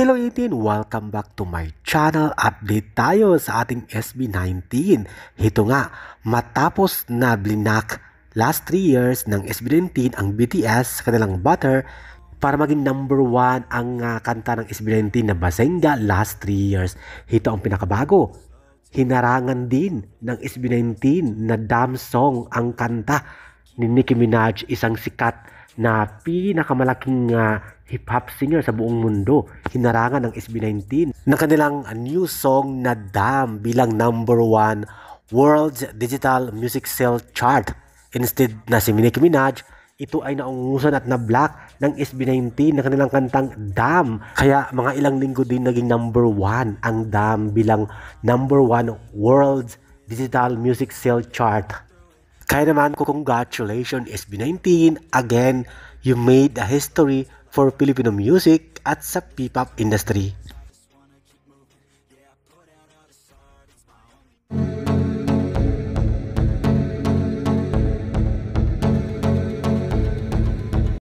Hello 18! Welcome back to my channel. Update tayo sa ating SB19. Ito nga, matapos na blinak last 3 years ng SB19 ang BTS sa kanilang Butter para maging number 1 ang kanta ng SB19 na Basenga last 3 years. Ito ang pinakabago. Hinarangan din ng SB19 na Damn Song ang kanta ni Nicki Minaj, isang sikat na pinakamalaking hip-hop singer sa buong mundo. Hinarangan ng SB19 ng kanilang new song na Damn bilang number 1 World's Digital Music Sale Chart. Instead na si Nicki Minaj, ito ay naungusan at na-block ng SB19 na kanilang kantang Damn. Kaya mga ilang linggo din naging number 1 ang Damn bilang number 1 World's Digital Music Sale Chart. Kaya naman, congratulations SB19. Again, you made a history for Filipino music at sa P-pop industry.